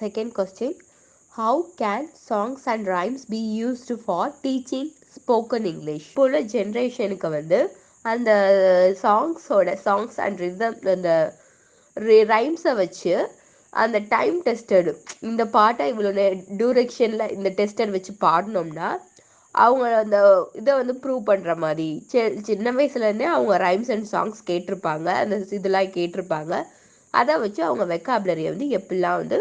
Second question, how can songs and rhymes be used for teaching spoken English? இப்போ உள்ள ஜென்ரேஷனுக்கு வந்து அந்த சாங்ஸ் அண்ட் ரிதம் அந்த ரைம்ஸை வச்சு அந்த டைம் டெஸ்டடு இந்த பாட்டை இவ்வளோ டியூரேஷனில் இந்த டெஸ்டட் வச்சு பாடினோம்னா அவங்க அந்த இதை வந்து ப்ரூவ் பண்ணுற மாதிரி சின்ன வயசுலேருந்தே அவங்க ரைம்ஸ் அண்ட் சாங்ஸ் கேட்டிருப்பாங்க, அந்த இதெல்லாம் கேட்டிருப்பாங்க. அதை வச்சு அவங்க வெக்காபுலரியை வந்து எப்படிலாம் வந்து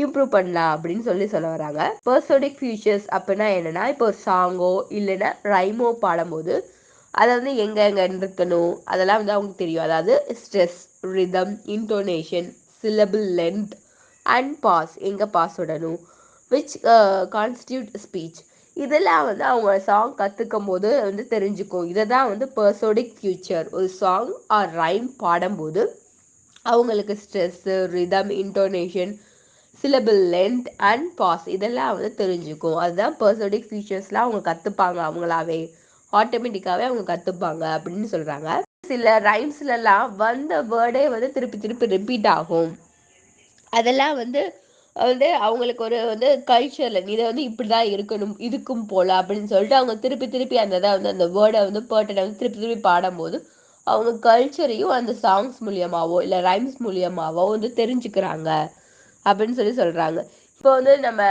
இம்ப்ரூவ் பண்ணலாம் அப்படின்னு சொல்ல வராங்க. பர்சோடிக் ஃபியூச்சர்ஸ் அப்படின்னா என்னென்னா, இப்போ ஒரு சாங்கோ இல்லைன்னா ரைமோ பாடும்போது அதை வந்து எங்கே இருக்கணும் அதெல்லாம் வந்து அவங்களுக்கு தெரியும். அதாவது stress, rhythm, intonation, syllable length and pause, எங்கே பாஸ் விடணும், விச் கான்ஸ்டியூட் ஸ்பீச், இதெல்லாம் வந்து அவங்க சாங் கற்றுக்கும் போது வந்து தெரிஞ்சுக்கும். இதை தான் வந்து பர்சோடிக் ஃபியூச்சர். ஒரு சாங் ஆர் ரைம் பாடும்போது அவங்களுக்கு stress, rhythm, intonation, syllable length and pause இதெல்லாம் வந்து தெரிஞ்சுக்கும். அதுதான் பர்சோடிக் ஃபீச்சர்ஸ்லாம் அவங்க கற்றுப்பாங்க, அவங்களாவே ஆட்டோமேட்டிக்காகவே அவங்க கற்றுப்பாங்க அப்படின்னு சொல்கிறாங்க. சில ரைம்ஸ்லலாம் வந்த வேர்டே வந்து திருப்பி திருப்பி ரிப்பீட் ஆகும். அதெல்லாம் வந்து அவங்களுக்கு ஒரு வந்து கல்ச்சரில் இதை வந்து இப்படி தான் இருக்கணும், இதுக்கும் போல் அப்படின்னு சொல்லிட்டு அவங்க திருப்பி திருப்பி அந்த இதை வந்து அந்த வேர்டை வந்து பேர்ட்டனை வந்து திருப்பி திருப்பி பாடும்போது அவங்க கல்ச்சரையும் அந்த சாங்ஸ் மூலியமாவோ இல்லை ரைம்ஸ் மூலியமாவோ வந்து தெரிஞ்சுக்கிறாங்க அப்படின்னு சொல்கிறாங்க. இப்போ வந்து நம்ம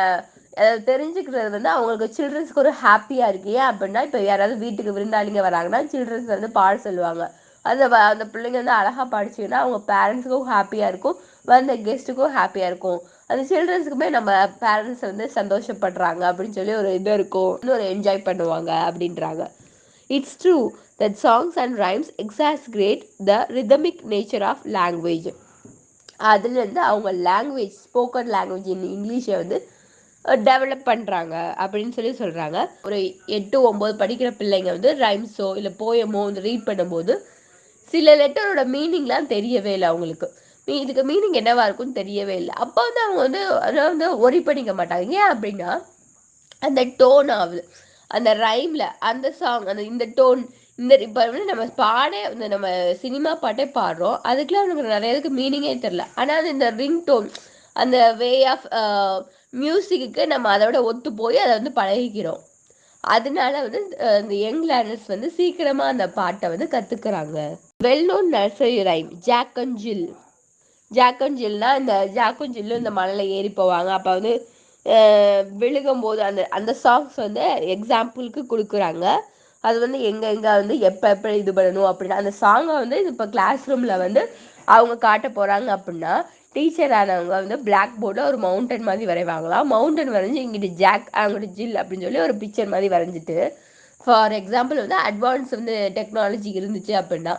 தெரிஞ்சுக்கிறது வந்து அவங்களுக்கு சில்ட்ரன்ஸ்க்கு ஒரு ஹாப்பியாக இருக்கு. ஏன் அப்படின்னா, இப்போ யாராவது வீட்டுக்கு விருந்தாளிங்க வராங்கன்னா சில்ட்ரன்ஸ் வந்து பாட சொல்லுவாங்க. அந்த பிள்ளைங்க வந்து அழகாக படிச்சுன்னா அவங்க பேரண்ட்ஸுக்கும் ஹாப்பியாக இருக்கும், வந்த கெஸ்ட்டுக்கும் ஹாப்பியாக இருக்கும். அந்த சில்ட்ரன்ஸுக்குமே நம்ம பேரண்ட்ஸ் வந்து சந்தோஷப்படுறாங்க அப்படின்னு சொல்லி ஒரு இது இருக்கும், ஒரு என்ஜாய் பண்ணுவாங்க அப்படின்றாங்க. It's true that songs and rhymes exaggerate the rhythmic nature of language. அதுலேருந்து அவங்க லாங்குவேஜ், ஸ்போக்கன் லாங்குவேஜ் இங்கிலீஷை வந்து டெவலப் பண்ணுறாங்க அப்படின்னு சொல்கிறாங்க. ஒரு 8-9 படிக்கிற பிள்ளைங்க வந்து ரைம்ஸோ இல்லை போயமோ வந்து ரீட் பண்ணும்போது சில லெட்டரோட மீனிங்லாம் தெரியவே இல்லை அவங்களுக்கு. இதுக்கு மீனிங் என்னவா இருக்குன்னு தெரியவே இல்லை. அப்போ வந்து அவங்க வந்து அதை வந்து ஒரி பண்ணிக்க மாட்டாங்க. ஏன் அப்படின்னா, அந்த டோன் ஆகுது அந்த ரைமில், அந்த சாங் அந்த இந்த டோன் இந்த இப்போ வந்து நம்ம நம்ம சினிமா பாட்டே பாடுறோம், அதுக்கெலாம் நமக்கு நிறைய இதுக்கு மீனிங்கே தெரில. ஆனால் இந்த ரிங் டோன், அந்த வே ஆஃப் மியூசிக்கு நம்ம அதோட ஒத்து போய் அதை வந்து பழகிக்கிறோம். அதனால வந்து இந்த யங் லேர்னர்ஸ் வந்து சீக்கிரமாக அந்த பாட்டை வந்து கற்றுக்குறாங்க. Well known nursery rhyme Jack and Jill. Jack and ஜில்னா இந்த ஜாக்கும் ஜில்லும் இந்த மலையில் ஏறி போவாங்க. அப்போ வந்து விழுகும்போது அந்த சாங்ஸ் வந்து எக்ஸாம்பிளுக்கு கொடுக்குறாங்க. அது வந்து எங்கே வந்து எப்போ இது பண்ணணும் அப்படின்னா, அந்த சாங்கை வந்து இப்போ கிளாஸ் ரூமில் வந்து அவங்க காட்ட போகிறாங்க அப்படின்னா, டீச்சர் ஆனவங்க வந்து பிளாக் போர்டில் ஒரு மவுண்டன் மாதிரி வரைவாங்களாம். மவுண்டன் வரைஞ்சி இங்கிட்டு ஜாக் அங்கிட்டு ஜில் அப்படின்னு சொல்லி ஒரு பிக்சர் மாதிரி வரைஞ்சிட்டு, ஃபார் எக்ஸாம்பிள் வந்து அட்வான்ஸ் வந்து டெக்னாலஜி இருந்துச்சு அப்படின்னா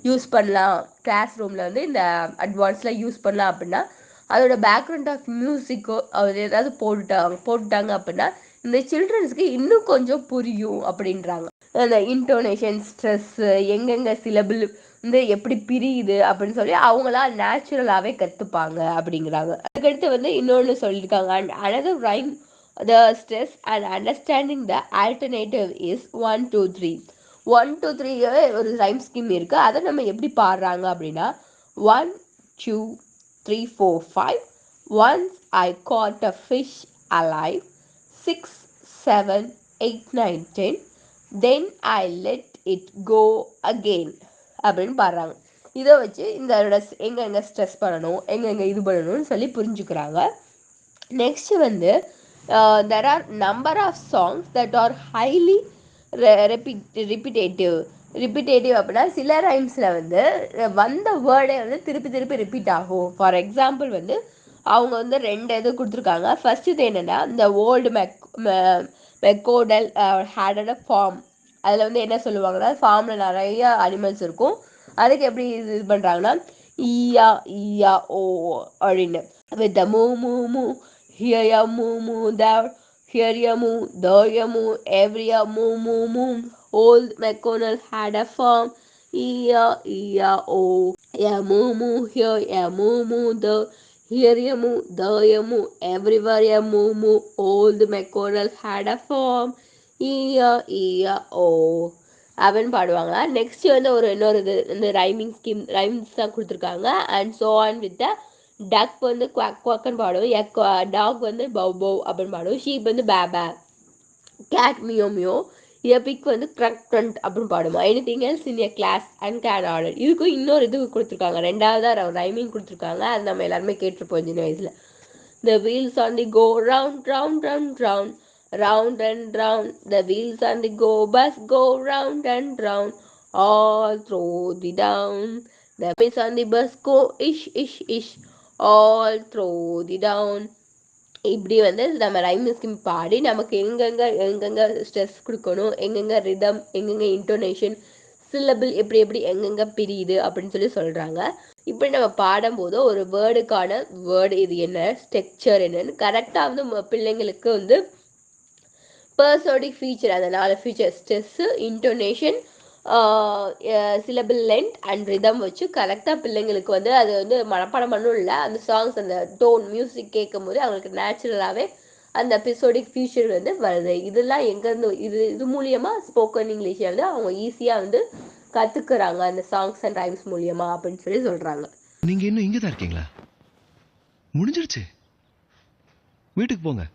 யூஸ் பண்ணலாம், கிளாஸ் ரூமில் வந்து இந்த அட்வான்ஸ்லாம் யூஸ் பண்ணலாம் அப்படின்னா அதோட பேக்ரவுண்ட் ஆஃப் மியூசிக்கோ அவர் ஏதாவது போட்டுட்டாங்க அப்படின்னா இந்த சில்ட்ரன்ஸ்க்கு இன்னும் கொஞ்சம் புரியும் அப்படின்றாங்க. அந்த இன்டோனேஷன், ஸ்ட்ரெஸ்ஸு, எங்கெங்கே சிலபிள் வந்து எப்படி பிரியுது அப்படின்னு சொல்லி அவங்களா நேச்சுரலாகவே கற்றுப்பாங்க அப்படிங்கிறாங்க. அதுக்கடுத்து வந்து இன்னொன்று சொல்லியிருக்காங்க, and another rhyme the stress and understanding the alternative is 1 2 3. 1 2 3 ஒரு ரைம் ஸ்கீம் இருக்கு. அதை நம்ம எப்படி பாடுறாங்க அப்படின்னா, 1 2 3 4 5 once I caught a fish alive, 6 7 8 9 10 then I let it go again அப்படின்னு பாடுறாங்க. இதை வச்சு இந்த எங்கெங்கே ஸ்ட்ரெஸ் பண்ணணும், எங்கெங்கே இது பண்ணணும்னு சொல்லி புரிஞ்சுக்கிறாங்க. நெக்ஸ்ட் வந்து there are number of songs that are highly repetitive அப்படின்னா சில ரைம்ஸில் வந்து வந்த வேர்டே வந்து திருப்பி திருப்பி ரிப்பீட் ஆகும். ஃபார் எக்ஸாம்பிள் வந்து அவங்க வந்து 2 இது கொடுத்துருக்காங்க. ஃபர்ஸ்ட் இது என்னென்னா, இந்த ஓல்டு மெக்கோடல் ஹேடட் அ ஃபார்ம். அதில் வந்து என்ன சொல்லுவாங்கன்னா, ஃபார்மில் நிறைய அனிமல்ஸ் இருக்கும். அதுக்கு எப்படி இது பண்ணுறாங்கன்னா, ஈயா ஈயா ஓ அப்படின்னு வித் த மூ மூ மூ here ya moo moo there, here ya moo, there ya moo, every ya moo moo moo. Old MacDonald had a farm, E-A-E-A-O. Ya moo moo here, ya moo moo there, here ya moo, there ya moo, everywhere ya moo moo. Old MacDonald had a farm, E-A-E-A-O. அப்படின்னு பாடுவாங்க. Next வந்து இன்னொரு இது இந்த rhyming scheme rhymes தான் கொடுத்துருக்காங்க. And so on with the duck வந்து quack குவாக்குன்னு பாடும், டாக் வந்து பவ் பவ் அப்படின்னு பாடும், ஷீப் வந்து பே பே, கேட் மியோ மியோ, பிக் வந்து க்ரக் க்ரண்ட் அப்படின்னு பாடுமா. Anything else in a class and can order. இதுக்கும் இன்னொரு இது கொடுத்துருக்காங்க, ரெண்டாவதாக ரைமிங் கொடுத்துருக்காங்க, அது நம்ம எல்லாருமே கேட்டிருப்போம் சின்ன வயசில். The wheels on the go round, round, round, round, round and round. The wheels on the go bus go round and round, all through the down. The wheels on the bus go ish, ish, ish, all through the down. இப்படி வந்து நம்ம rhyme scheme பாடி நமக்கு எங்கெங்க stress கொடுக்கணும், எங்கெங்க rhythm, எங்கெங்க intonation, சில்லபிள் எப்படி எப்படி எங்கெங்க பிரியுது அப்படின்னு சொல்லி சொல்கிறாங்க. இப்படி நம்ம பாடும்போது ஒரு வேர்டுக்கான வேர்டு இது என்ன, ஸ்ட்ரக்சர் என்னன்னு கரெக்டாக வந்து பிள்ளைங்களுக்கு வந்து பர்சோடிக் ஃபீச்சர், அந்த 4 feature stress, intonation, syllable length and rhythm வச்சு கரெக்டாக பிள்ளைங்களுக்கு வந்து அது வந்து மனப்பாடம் பண்ணும் இல்லை, அந்த சாங்ஸ் அந்த டோன் மியூசிக் கேட்கும் போது அவங்களுக்கு நேச்சுரலாகவே அந்த எபிசோடிக் ஃபீச்சர் வந்து வருது. இதெல்லாம் எங்கேருந்து இது மூலியமாக ஸ்போக்கன் இங்கிலீஷை வந்து அவங்க ஈஸியாக வந்து கற்றுக்குறாங்க அந்த சாங்ஸ் அண்ட் ரைம்ஸ் மூலியமா அப்படின்னு சொல்லி சொல்கிறாங்க. நீங்கள் இன்னும் இங்கே தான் இருக்கீங்களா? முடிஞ்சிருச்சு, வீட்டுக்கு போங்க.